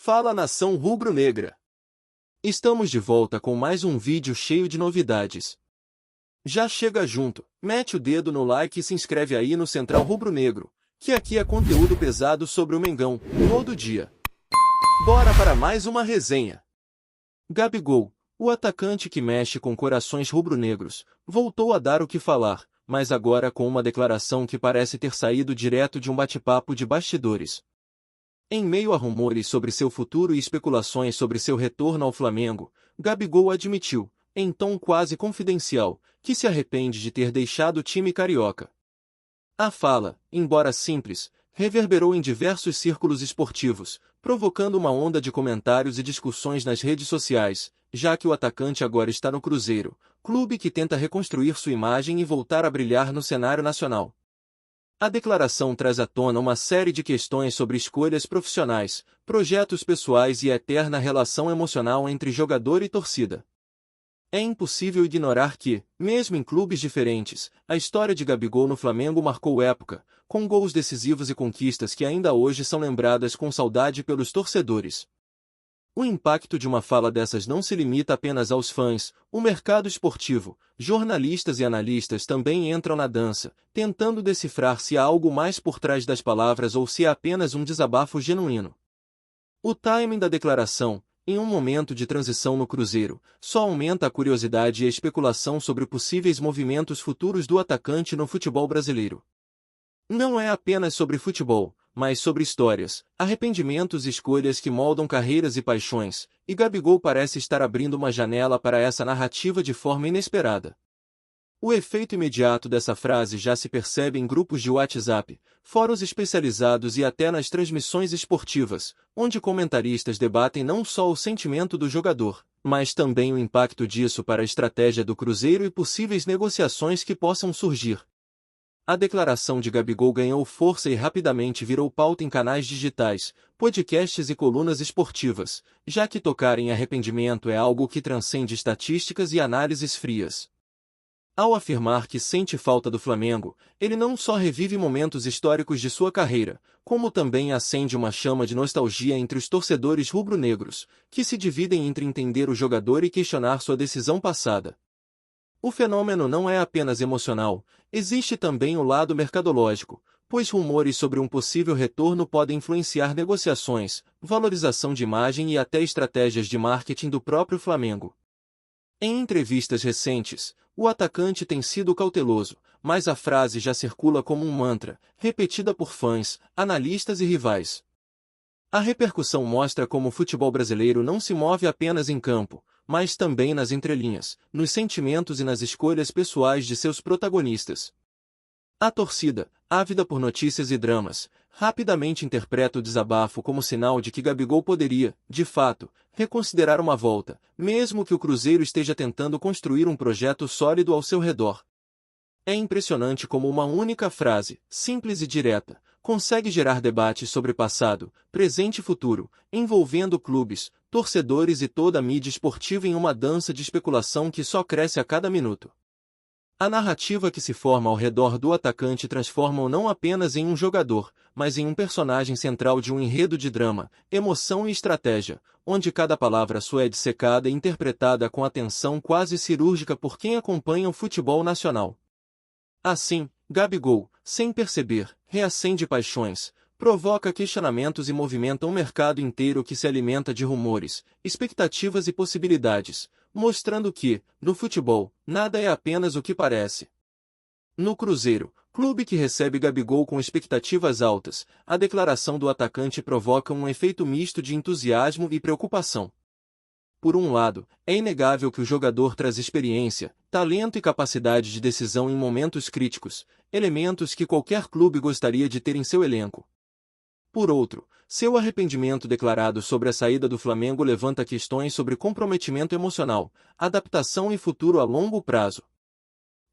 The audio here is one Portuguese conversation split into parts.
Fala nação rubro-negra! Estamos de volta com mais um vídeo cheio de novidades. Já chega junto, mete o dedo no like e se inscreve aí no Central Rubro-Negro, que aqui é conteúdo pesado sobre o Mengão, todo dia. Bora para mais uma resenha. Gabigol, o atacante que mexe com corações rubro-negros, voltou a dar o que falar, mas agora com uma declaração que parece ter saído direto de um bate-papo de bastidores. Em meio a rumores sobre seu futuro e especulações sobre seu retorno ao Flamengo, Gabigol admitiu, em tom quase confidencial, que se arrepende de ter deixado o time carioca. A fala, embora simples, reverberou em diversos círculos esportivos, provocando uma onda de comentários e discussões nas redes sociais, já que o atacante agora está no Cruzeiro, clube que tenta reconstruir sua imagem e voltar a brilhar no cenário nacional. A declaração traz à tona uma série de questões sobre escolhas profissionais, projetos pessoais e a eterna relação emocional entre jogador e torcida. É impossível ignorar que, mesmo em clubes diferentes, a história de Gabigol no Flamengo marcou época, com gols decisivos e conquistas que ainda hoje são lembradas com saudade pelos torcedores. O impacto de uma fala dessas não se limita apenas aos fãs, o mercado esportivo, jornalistas e analistas também entram na dança, tentando decifrar se há algo mais por trás das palavras ou se é apenas um desabafo genuíno. O timing da declaração, em um momento de transição no Cruzeiro, só aumenta a curiosidade e a especulação sobre possíveis movimentos futuros do atacante no futebol brasileiro. Não é apenas sobre futebol, mas sobre histórias, arrependimentos e escolhas que moldam carreiras e paixões, e Gabigol parece estar abrindo uma janela para essa narrativa de forma inesperada. O efeito imediato dessa frase já se percebe em grupos de WhatsApp, fóruns especializados e até nas transmissões esportivas, onde comentaristas debatem não só o sentimento do jogador, mas também o impacto disso para a estratégia do Cruzeiro e possíveis negociações que possam surgir. A declaração de Gabigol ganhou força e rapidamente virou pauta em canais digitais, podcasts e colunas esportivas, já que tocar em arrependimento é algo que transcende estatísticas e análises frias. Ao afirmar que sente falta do Flamengo, ele não só revive momentos históricos de sua carreira, como também acende uma chama de nostalgia entre os torcedores rubro-negros, que se dividem entre entender o jogador e questionar sua decisão passada. O fenômeno não é apenas emocional, existe também o lado mercadológico, pois rumores sobre um possível retorno podem influenciar negociações, valorização de imagem e até estratégias de marketing do próprio Flamengo. Em entrevistas recentes, o atacante tem sido cauteloso, mas a frase já circula como um mantra, repetida por fãs, analistas e rivais. A repercussão mostra como o futebol brasileiro não se move apenas em campo, mas também nas entrelinhas, nos sentimentos e nas escolhas pessoais de seus protagonistas. A torcida, ávida por notícias e dramas, rapidamente interpreta o desabafo como sinal de que Gabigol poderia, de fato, reconsiderar uma volta, mesmo que o Cruzeiro esteja tentando construir um projeto sólido ao seu redor. É impressionante como uma única frase, simples e direta, consegue gerar debates sobre passado, presente e futuro, envolvendo clubes, torcedores e toda a mídia esportiva em uma dança de especulação que só cresce a cada minuto. A narrativa que se forma ao redor do atacante transforma-o não apenas em um jogador, mas em um personagem central de um enredo de drama, emoção e estratégia, onde cada palavra sua é dissecada e interpretada com atenção quase cirúrgica por quem acompanha o futebol nacional. Assim, Gabigol, sem perceber, reacende paixões, provoca questionamentos e movimenta um mercado inteiro que se alimenta de rumores, expectativas e possibilidades, mostrando que, no futebol, nada é apenas o que parece. No Cruzeiro, clube que recebe Gabigol com expectativas altas, a declaração do atacante provoca um efeito misto de entusiasmo e preocupação. Por um lado, é inegável que o jogador traz experiência, talento e capacidade de decisão em momentos críticos, elementos que qualquer clube gostaria de ter em seu elenco. Por outro, seu arrependimento declarado sobre a saída do Flamengo levanta questões sobre comprometimento emocional, adaptação e futuro a longo prazo.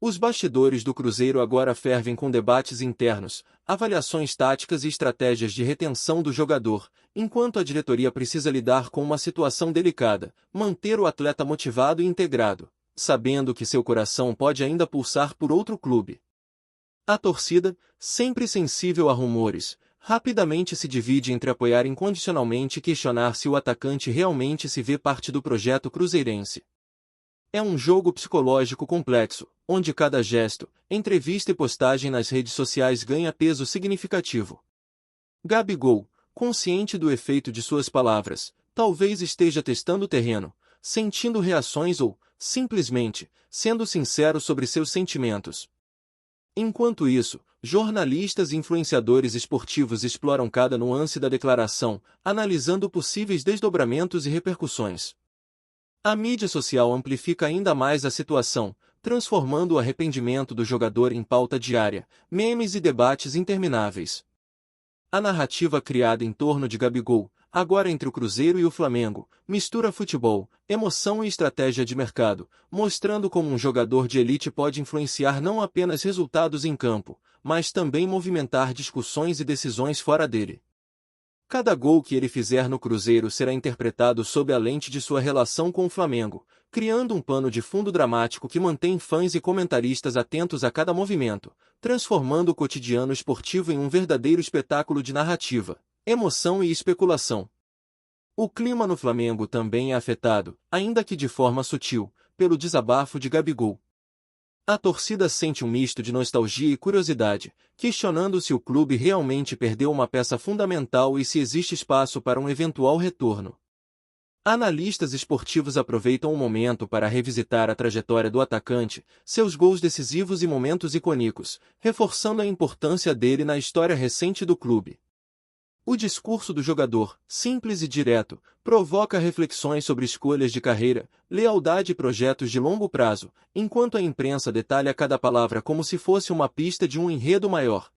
Os bastidores do Cruzeiro agora fervem com debates internos, avaliações táticas e estratégias de retenção do jogador, enquanto a diretoria precisa lidar com uma situação delicada, manter o atleta motivado e integrado, sabendo que seu coração pode ainda pulsar por outro clube. A torcida, sempre sensível a rumores, rapidamente se divide entre apoiar incondicionalmente e questionar se o atacante realmente se vê parte do projeto cruzeirense. É um jogo psicológico complexo, onde cada gesto, entrevista e postagem nas redes sociais ganha peso significativo. Gabigol, consciente do efeito de suas palavras, talvez esteja testando o terreno, sentindo reações ou, simplesmente, sendo sincero sobre seus sentimentos. Enquanto isso, jornalistas e influenciadores esportivos exploram cada nuance da declaração, analisando possíveis desdobramentos e repercussões. A mídia social amplifica ainda mais a situação, transformando o arrependimento do jogador em pauta diária, memes e debates intermináveis. A narrativa criada em torno de Gabigol, agora entre o Cruzeiro e o Flamengo, mistura futebol, emoção e estratégia de mercado, mostrando como um jogador de elite pode influenciar não apenas resultados em campo, mas também movimentar discussões e decisões fora dele. Cada gol que ele fizer no Cruzeiro será interpretado sob a lente de sua relação com o Flamengo, criando um pano de fundo dramático que mantém fãs e comentaristas atentos a cada movimento, transformando o cotidiano esportivo em um verdadeiro espetáculo de narrativa, emoção e especulação. O clima no Flamengo também é afetado, ainda que de forma sutil, pelo desabafo de Gabigol. A torcida sente um misto de nostalgia e curiosidade, questionando se o clube realmente perdeu uma peça fundamental e se existe espaço para um eventual retorno. Analistas esportivos aproveitam o momento para revisitar a trajetória do atacante, seus gols decisivos e momentos icônicos, reforçando a importância dele na história recente do clube. O discurso do jogador, simples e direto, provoca reflexões sobre escolhas de carreira, lealdade e projetos de longo prazo, enquanto a imprensa detalha cada palavra como se fosse uma pista de um enredo maior.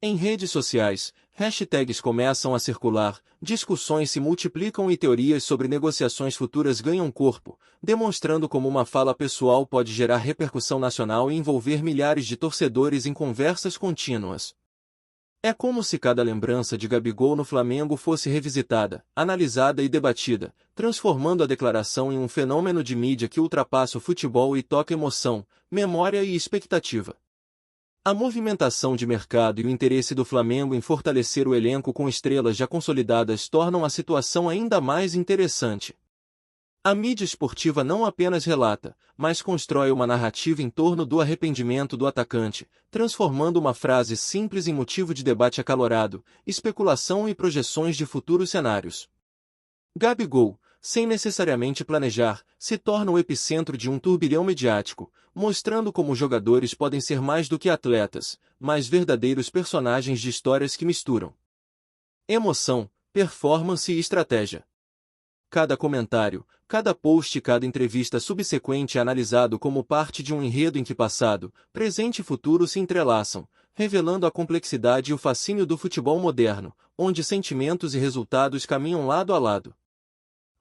Em redes sociais, hashtags começam a circular, discussões se multiplicam e teorias sobre negociações futuras ganham corpo, demonstrando como uma fala pessoal pode gerar repercussão nacional e envolver milhares de torcedores em conversas contínuas. É como se cada lembrança de Gabigol no Flamengo fosse revisitada, analisada e debatida, transformando a declaração em um fenômeno de mídia que ultrapassa o futebol e toca emoção, memória e expectativa. A movimentação de mercado e o interesse do Flamengo em fortalecer o elenco com estrelas já consolidadas tornam a situação ainda mais interessante. A mídia esportiva não apenas relata, mas constrói uma narrativa em torno do arrependimento do atacante, transformando uma frase simples em motivo de debate acalorado, especulação e projeções de futuros cenários. Gabigol, sem necessariamente planejar, se torna o epicentro de um turbilhão mediático, mostrando como jogadores podem ser mais do que atletas, mas verdadeiros personagens de histórias que misturam emoção, performance e estratégia. Cada comentário, cada post e cada entrevista subsequente é analisado como parte de um enredo em que passado, presente e futuro se entrelaçam, revelando a complexidade e o fascínio do futebol moderno, onde sentimentos e resultados caminham lado a lado.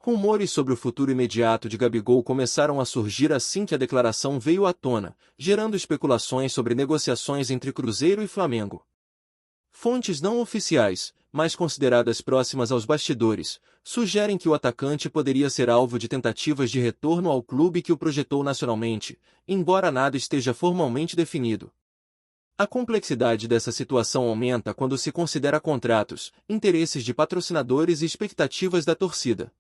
Rumores sobre o futuro imediato de Gabigol começaram a surgir assim que a declaração veio à tona, gerando especulações sobre negociações entre Cruzeiro e Flamengo. Fontes não oficiais, mas consideradas próximas aos bastidores, sugerem que o atacante poderia ser alvo de tentativas de retorno ao clube que o projetou nacionalmente, embora nada esteja formalmente definido. A complexidade dessa situação aumenta quando se considera contratos, interesses de patrocinadores e expectativas da torcida.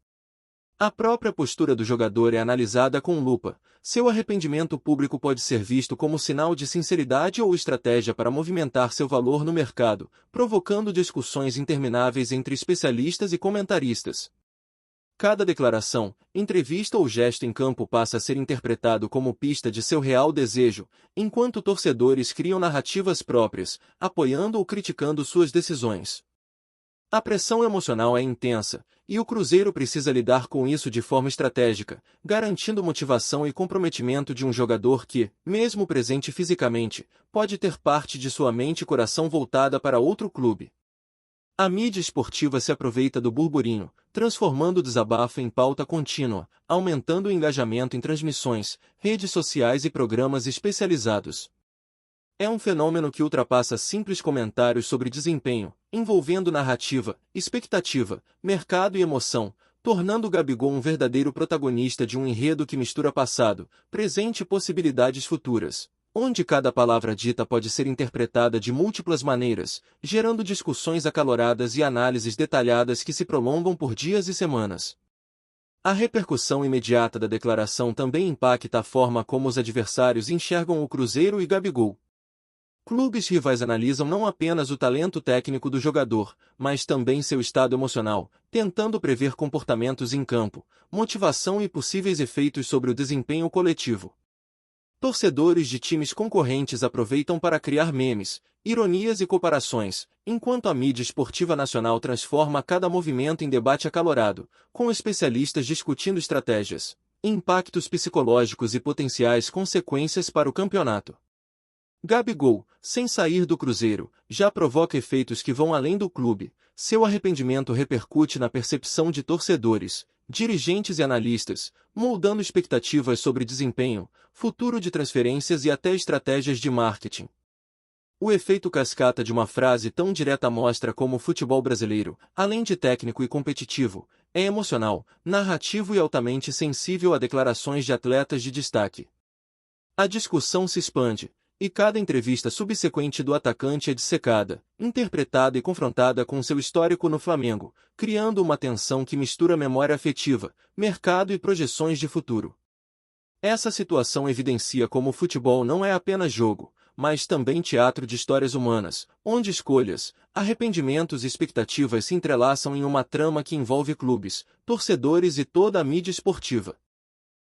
A própria postura do jogador é analisada com lupa. Seu arrependimento público pode ser visto como sinal de sinceridade ou estratégia para movimentar seu valor no mercado, provocando discussões intermináveis entre especialistas e comentaristas. Cada declaração, entrevista ou gesto em campo passa a ser interpretado como pista de seu real desejo, enquanto torcedores criam narrativas próprias, apoiando ou criticando suas decisões. A pressão emocional é intensa, e o Cruzeiro precisa lidar com isso de forma estratégica, garantindo motivação e comprometimento de um jogador que, mesmo presente fisicamente, pode ter parte de sua mente e coração voltada para outro clube. A mídia esportiva se aproveita do burburinho, transformando o desabafo em pauta contínua, aumentando o engajamento em transmissões, redes sociais e programas especializados. É um fenômeno que ultrapassa simples comentários sobre desempenho, envolvendo narrativa, expectativa, mercado e emoção, tornando o Gabigol um verdadeiro protagonista de um enredo que mistura passado, presente e possibilidades futuras. onde cada palavra dita pode ser interpretada de múltiplas maneiras, gerando discussões acaloradas e análises detalhadas que se prolongam por dias e semanas. A repercussão imediata da declaração também impacta a forma como os adversários enxergam o Cruzeiro e Gabigol. Clubes rivais analisam não apenas o talento técnico do jogador, mas também seu estado emocional, tentando prever comportamentos em campo, motivação e possíveis efeitos sobre o desempenho coletivo. Torcedores de times concorrentes aproveitam para criar memes, ironias e comparações, enquanto a mídia esportiva nacional transforma cada movimento em debate acalorado, com especialistas discutindo estratégias, impactos psicológicos e potenciais consequências para o campeonato. Gabigol, sem sair do Cruzeiro, já provoca efeitos que vão além do clube. Seu arrependimento repercute na percepção de torcedores, dirigentes e analistas, moldando expectativas sobre desempenho, futuro de transferências e até estratégias de marketing. O efeito cascata de uma frase tão direta mostra como o futebol brasileiro, além de técnico e competitivo, é emocional, narrativo e altamente sensível a declarações de atletas de destaque. A discussão se expande, e cada entrevista subsequente do atacante é dissecada, interpretada e confrontada com seu histórico no Flamengo, criando uma tensão que mistura memória afetiva, mercado e projeções de futuro. Essa situação evidencia como o futebol não é apenas jogo, mas também teatro de histórias humanas, onde escolhas, arrependimentos e expectativas se entrelaçam em uma trama que envolve clubes, torcedores e toda a mídia esportiva.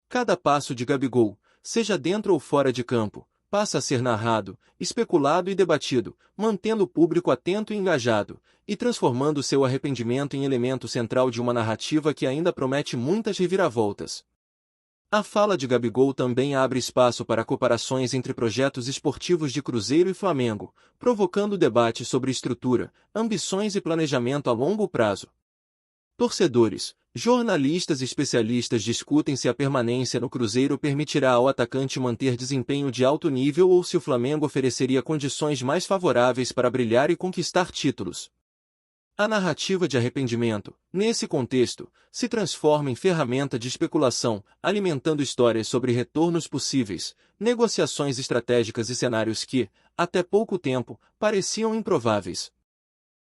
Cada passo de Gabigol, seja dentro ou fora de campo, passa a ser narrado, especulado e debatido, mantendo o público atento e engajado, e transformando seu arrependimento em elemento central de uma narrativa que ainda promete muitas reviravoltas. A fala de Gabigol também abre espaço para comparações entre projetos esportivos de Cruzeiro e Flamengo, provocando debate sobre estrutura, ambições e planejamento a longo prazo. Torcedores, jornalistas e especialistas discutem se a permanência no Cruzeiro permitirá ao atacante manter desempenho de alto nível ou se o Flamengo ofereceria condições mais favoráveis para brilhar e conquistar títulos. A narrativa de arrependimento, nesse contexto, se transforma em ferramenta de especulação, alimentando histórias sobre retornos possíveis, negociações estratégicas e cenários que, até pouco tempo, pareciam improváveis.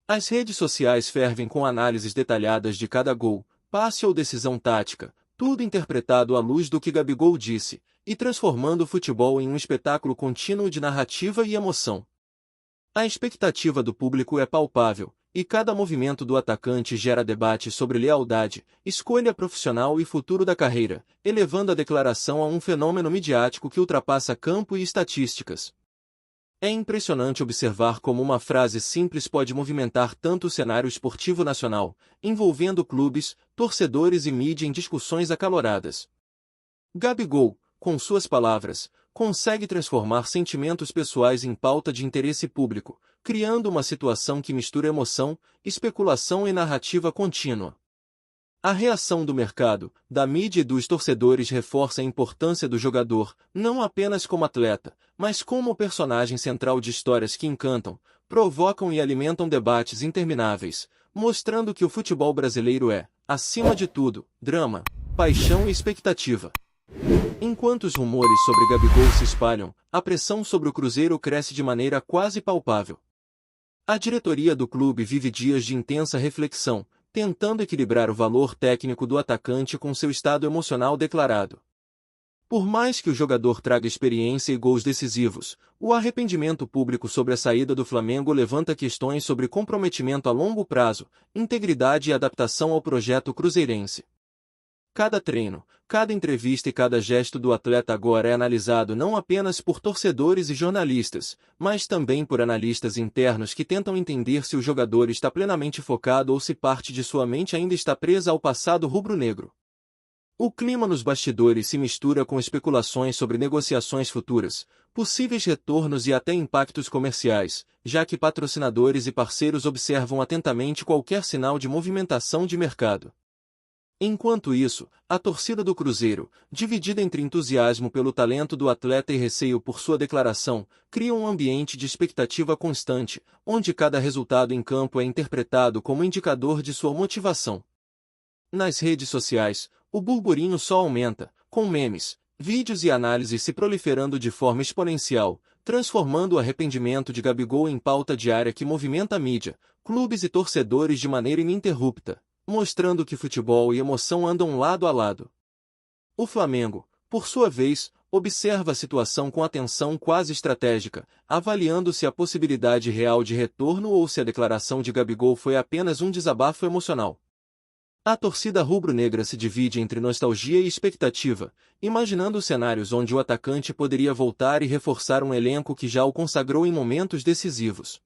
As redes sociais fervem com análises detalhadas de cada gol, passe ou decisão tática, tudo interpretado à luz do que Gabigol disse, e transformando o futebol em um espetáculo contínuo de narrativa e emoção. A expectativa do público é palpável, e cada movimento do atacante gera debate sobre lealdade, escolha profissional e futuro da carreira, elevando a declaração a um fenômeno midiático que ultrapassa campo e estatísticas. É impressionante observar como uma frase simples pode movimentar tanto o cenário esportivo nacional, envolvendo clubes, torcedores e mídia em discussões acaloradas. Gabigol, com suas palavras, consegue transformar sentimentos pessoais em pauta de interesse público, criando uma situação que mistura emoção, especulação e narrativa contínua. A reação do mercado, da mídia e dos torcedores reforça a importância do jogador, não apenas como atleta, mas como personagem central de histórias que encantam, provocam e alimentam debates intermináveis, mostrando que o futebol brasileiro é, acima de tudo, drama, paixão e expectativa. Enquanto os rumores sobre Gabigol se espalham, a pressão sobre o Cruzeiro cresce de maneira quase palpável. A diretoria do clube vive dias de intensa reflexão, tentando equilibrar o valor técnico do atacante com seu estado emocional declarado. Por mais que o jogador traga experiência e gols decisivos, o arrependimento público sobre a saída do Flamengo levanta questões sobre comprometimento a longo prazo, integridade e adaptação ao projeto cruzeirense. Cada treino, cada entrevista e cada gesto do atleta agora é analisado não apenas por torcedores e jornalistas, mas também por analistas internos que tentam entender se o jogador está plenamente focado ou se parte de sua mente ainda está presa ao passado rubro-negro. O clima nos bastidores se mistura com especulações sobre negociações futuras, possíveis retornos e até impactos comerciais, já que patrocinadores e parceiros observam atentamente qualquer sinal de movimentação de mercado. Enquanto isso, a torcida do Cruzeiro, dividida entre entusiasmo pelo talento do atleta e receio por sua declaração, cria um ambiente de expectativa constante, onde cada resultado em campo é interpretado como indicador de sua motivação. Nas redes sociais, o burburinho só aumenta, com memes, Vídeos e análises se proliferando de forma exponencial, transformando o arrependimento de Gabigol em pauta diária que movimenta a mídia, clubes e torcedores de maneira ininterrupta, mostrando que futebol e emoção andam lado a lado. O Flamengo, por sua vez, observa a situação com atenção quase estratégica, avaliando se a possibilidade real de retorno ou se a declaração de Gabigol foi apenas um desabafo emocional. A torcida rubro-negra se divide entre nostalgia e expectativa, imaginando cenários onde o atacante poderia voltar e reforçar um elenco que já o consagrou em momentos decisivos.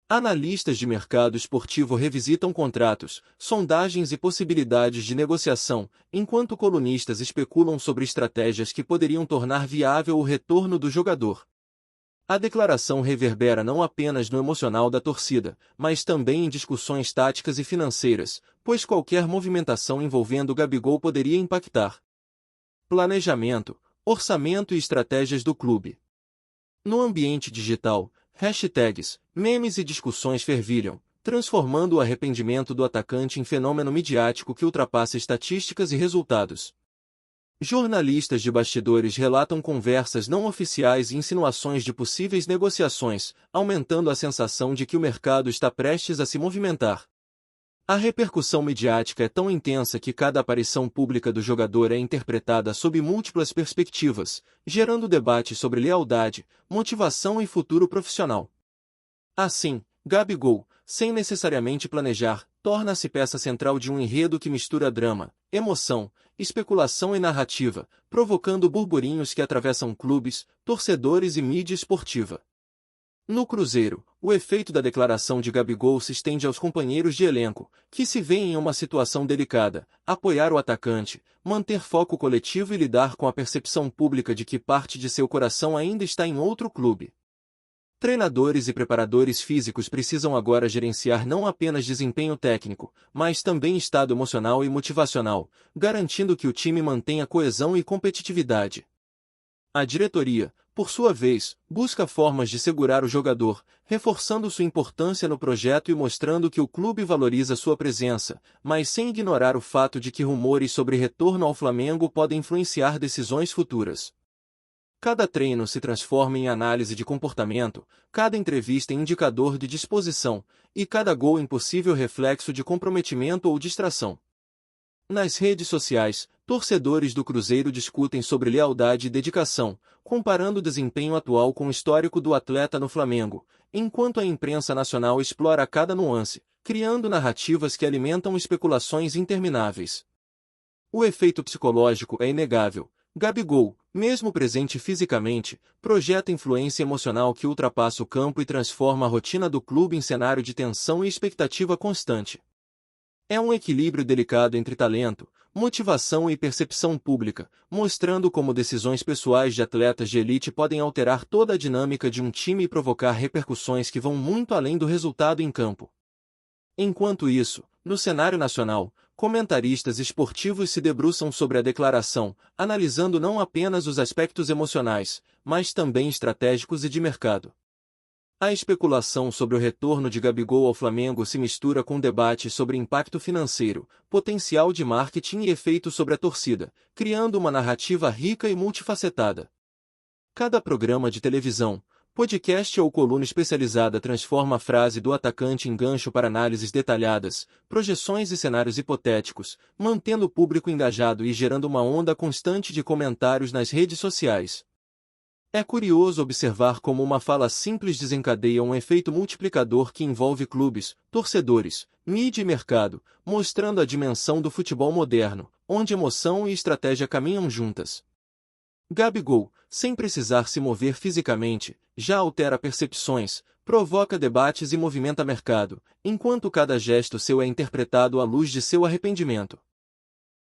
Analistas de mercado esportivo revisitam contratos, sondagens e possibilidades de negociação, enquanto colunistas especulam sobre estratégias que poderiam tornar viável o retorno do jogador. A declaração reverbera não apenas no emocional da torcida, mas também em discussões táticas e financeiras, pois qualquer movimentação envolvendo Gabigol poderia impactar planejamento, orçamento e estratégias do clube. No ambiente digital, hashtags, memes e discussões fervilham, transformando o arrependimento do atacante em fenômeno midiático que ultrapassa estatísticas e resultados. Jornalistas de bastidores relatam conversas não oficiais e insinuações de possíveis negociações, aumentando a sensação de que o mercado está prestes a se movimentar. A repercussão midiática é tão intensa que cada aparição pública do jogador é interpretada sob múltiplas perspectivas, gerando debate sobre lealdade, motivação e futuro profissional. Assim, Gabigol, sem necessariamente planejar, torna-se peça central de um enredo que mistura drama, emoção, especulação e narrativa, provocando burburinhos que atravessam clubes, torcedores e mídia esportiva. No Cruzeiro, o efeito da declaração de Gabigol se estende aos companheiros de elenco, que se veem em uma situação delicada: apoiar o atacante, manter foco coletivo e lidar com a percepção pública de que parte de seu coração ainda está em outro clube. Treinadores e preparadores físicos precisam agora gerenciar não apenas desempenho técnico, mas também estado emocional e motivacional, garantindo que o time mantenha coesão e competitividade. A diretoria, por sua vez, busca formas de segurar o jogador, reforçando sua importância no projeto e mostrando que o clube valoriza sua presença, mas sem ignorar o fato de que rumores sobre retorno ao Flamengo podem influenciar decisões futuras. Cada treino se transforma em análise de comportamento, cada entrevista em indicador de disposição, e cada gol em possível reflexo de comprometimento ou distração. Nas redes sociais, torcedores do Cruzeiro discutem sobre lealdade e dedicação, comparando o desempenho atual com o histórico do atleta no Flamengo, enquanto a imprensa nacional explora cada nuance, criando narrativas que alimentam especulações intermináveis. O efeito psicológico é inegável. Gabigol, mesmo presente fisicamente, projeta influência emocional que ultrapassa o campo e transforma a rotina do clube em cenário de tensão e expectativa constante. É um equilíbrio delicado entre talento, motivação e percepção pública, mostrando como decisões pessoais de atletas de elite podem alterar toda a dinâmica de um time e provocar repercussões que vão muito além do resultado em campo. Enquanto isso, no cenário nacional, comentaristas esportivos se debruçam sobre a declaração, analisando não apenas os aspectos emocionais, mas também estratégicos e de mercado. A especulação sobre o retorno de Gabigol ao Flamengo se mistura com debate sobre impacto financeiro, potencial de marketing e efeito sobre a torcida, criando uma narrativa rica e multifacetada. Cada programa de televisão, podcast ou coluna especializada transforma a frase do atacante em gancho para análises detalhadas, projeções e cenários hipotéticos, mantendo o público engajado e gerando uma onda constante de comentários nas redes sociais. É curioso observar como uma fala simples desencadeia um efeito multiplicador que envolve clubes, torcedores, mídia e mercado, mostrando a dimensão do futebol moderno, onde emoção e estratégia caminham juntas. Gabigol, sem precisar se mover fisicamente, já altera percepções, provoca debates e movimenta mercado, enquanto cada gesto seu é interpretado à luz de seu arrependimento.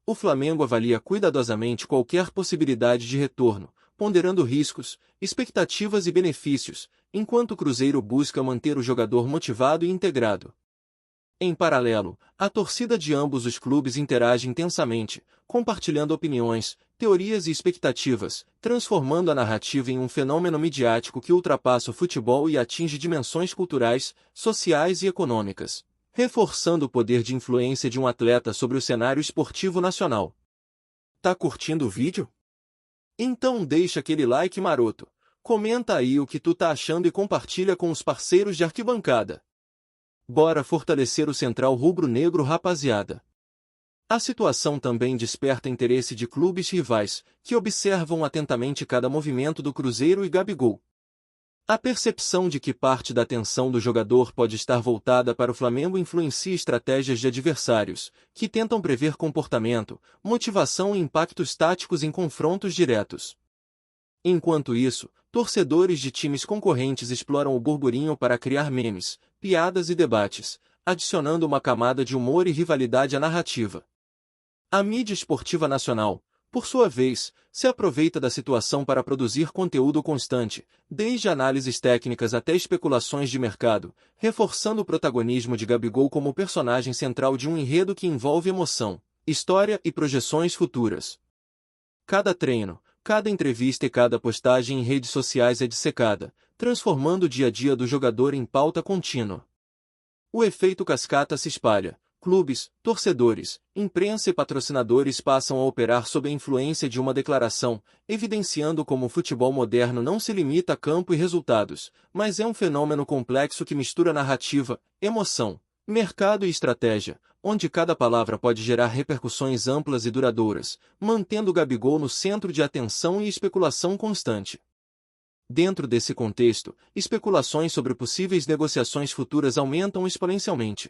O Flamengo avalia cuidadosamente qualquer possibilidade de retorno, ponderando riscos, expectativas e benefícios, enquanto o Cruzeiro busca manter o jogador motivado e integrado. Em paralelo, a torcida de ambos os clubes interage intensamente, compartilhando opiniões, teorias e expectativas, transformando a narrativa em um fenômeno midiático que ultrapassa o futebol e atinge dimensões culturais, sociais e econômicas, reforçando o poder de influência de um atleta sobre o cenário esportivo nacional. Tá curtindo o vídeo? Então deixa aquele like maroto. Comenta aí o que tu tá achando e compartilha com os parceiros de arquibancada. Bora fortalecer o Central Rubro-Negro, rapaziada. A situação também desperta interesse de clubes rivais, que observam atentamente cada movimento do Cruzeiro e Gabigol. A percepção de que parte da atenção do jogador pode estar voltada para o Flamengo influencia estratégias de adversários, que tentam prever comportamento, motivação e impactos táticos em confrontos diretos. Enquanto isso, torcedores de times concorrentes exploram o burburinho para criar memes, piadas e debates, adicionando uma camada de humor e rivalidade à narrativa. A mídia esportiva nacional, por sua vez, se aproveita da situação para produzir conteúdo constante, desde análises técnicas até especulações de mercado, reforçando o protagonismo de Gabigol como personagem central de um enredo que envolve emoção, história e projeções futuras. Cada treino, cada entrevista e cada postagem em redes sociais é dissecada, transformando o dia a dia do jogador em pauta contínua. O efeito cascata se espalha. Clubes, torcedores, imprensa e patrocinadores passam a operar sob a influência de uma declaração, evidenciando como o futebol moderno não se limita a campo e resultados, mas é um fenômeno complexo que mistura narrativa, emoção, mercado e estratégia, onde cada palavra pode gerar repercussões amplas e duradouras, mantendo o Gabigol no centro de atenção e especulação constante. Dentro desse contexto, especulações sobre possíveis negociações futuras aumentam exponencialmente.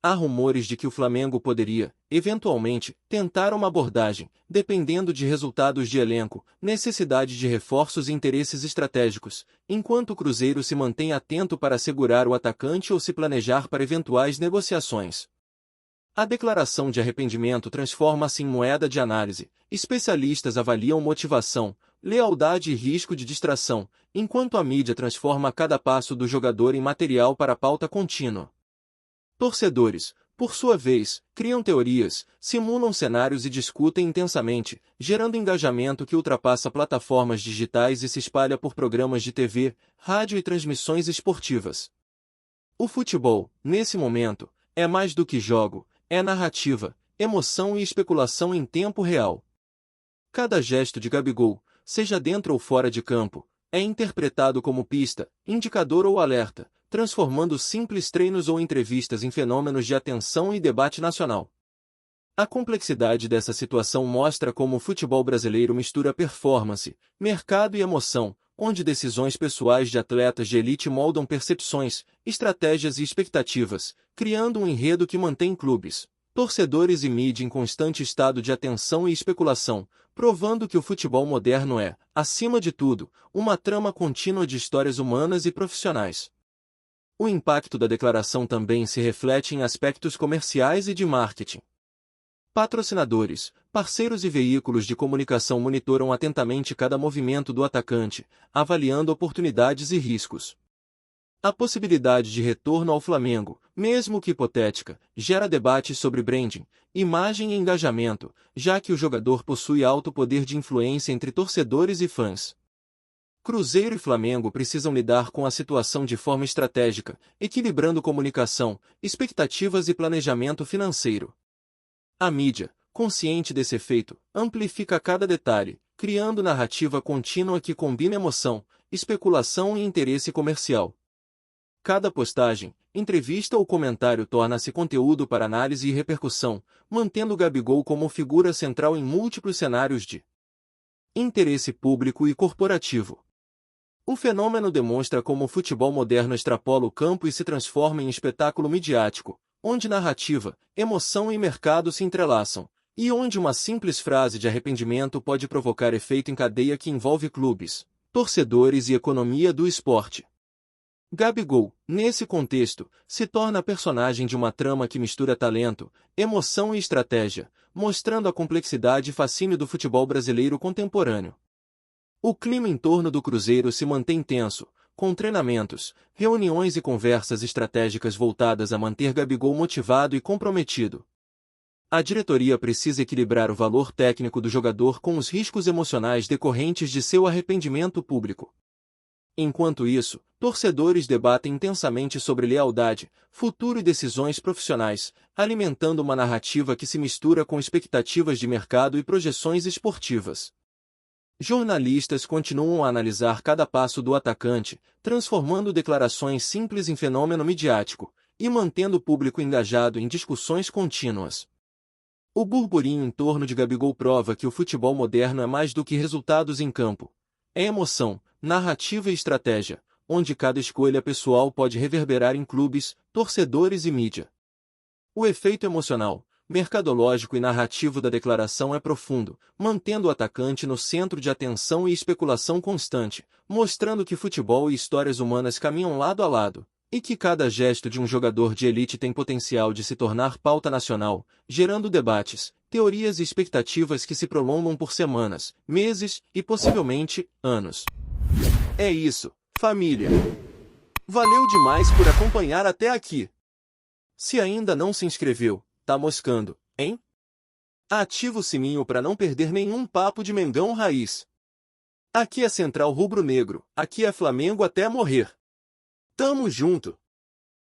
Há rumores de que o Flamengo poderia, eventualmente, tentar uma abordagem, dependendo de resultados de elenco, necessidade de reforços e interesses estratégicos, enquanto o Cruzeiro se mantém atento para segurar o atacante ou se planejar para eventuais negociações. A declaração de arrependimento transforma-se em moeda de análise. Especialistas avaliam motivação, lealdade e risco de distração, enquanto a mídia transforma cada passo do jogador em material para a pauta contínua. Torcedores, por sua vez, criam teorias, simulam cenários e discutem intensamente, gerando engajamento que ultrapassa plataformas digitais e se espalha por programas de TV, rádio e transmissões esportivas. O futebol, nesse momento, é mais do que jogo, é narrativa, emoção e especulação em tempo real. Cada gesto de Gabigol, seja dentro ou fora de campo, é interpretado como pista, indicador ou alerta, transformando simples treinos ou entrevistas em fenômenos de atenção e debate nacional. A complexidade dessa situação mostra como o futebol brasileiro mistura performance, mercado e emoção, onde decisões pessoais de atletas de elite moldam percepções, estratégias e expectativas, criando um enredo que mantém clubes, torcedores e mídia em constante estado de atenção e especulação, provando que o futebol moderno é, acima de tudo, uma trama contínua de histórias humanas e profissionais. O impacto da declaração também se reflete em aspectos comerciais e de marketing. Patrocinadores, parceiros e veículos de comunicação monitoram atentamente cada movimento do atacante, avaliando oportunidades e riscos. A possibilidade de retorno ao Flamengo, mesmo que hipotética, gera debate sobre branding, imagem e engajamento, já que o jogador possui alto poder de influência entre torcedores e fãs. Cruzeiro e Flamengo precisam lidar com a situação de forma estratégica, equilibrando comunicação, expectativas e planejamento financeiro. A mídia, consciente desse efeito, amplifica cada detalhe, criando narrativa contínua que combina emoção, especulação e interesse comercial. Cada postagem, entrevista ou comentário torna-se conteúdo para análise e repercussão, mantendo Gabigol como figura central em múltiplos cenários de interesse público e corporativo. O fenômeno demonstra como o futebol moderno extrapola o campo e se transforma em espetáculo midiático, onde narrativa, emoção e mercado se entrelaçam, e onde uma simples frase de arrependimento pode provocar efeito em cadeia que envolve clubes, torcedores e economia do esporte. Gabigol, nesse contexto, se torna personagem de uma trama que mistura talento, emoção e estratégia, mostrando a complexidade e fascínio do futebol brasileiro contemporâneo. O clima em torno do Cruzeiro se mantém tenso, com treinamentos, reuniões e conversas estratégicas voltadas a manter Gabigol motivado e comprometido. A diretoria precisa equilibrar o valor técnico do jogador com os riscos emocionais decorrentes de seu arrependimento público. Enquanto isso, torcedores debatem intensamente sobre lealdade, futuro e decisões profissionais, alimentando uma narrativa que se mistura com expectativas de mercado e projeções esportivas. Jornalistas continuam a analisar cada passo do atacante, transformando declarações simples em fenômeno midiático e mantendo o público engajado em discussões contínuas. O burburinho em torno de Gabigol prova que o futebol moderno é mais do que resultados em campo. É emoção, narrativa e estratégia, onde cada escolha pessoal pode reverberar em clubes, torcedores e mídia. O efeito emocional, mercadológico e narrativo da declaração é profundo, mantendo o atacante no centro de atenção e especulação constante, mostrando que futebol e histórias humanas caminham lado a lado, e que cada gesto de um jogador de elite tem potencial de se tornar pauta nacional, gerando debates, teorias e expectativas que se prolongam por semanas, meses e possivelmente anos. É isso, família! Valeu demais por acompanhar até aqui! Se ainda não se inscreveu, tá moscando, hein? Ativa o sininho para não perder nenhum papo de Mengão Raiz. Aqui é Central Rubro Negro, aqui é Flamengo até morrer. Tamo junto!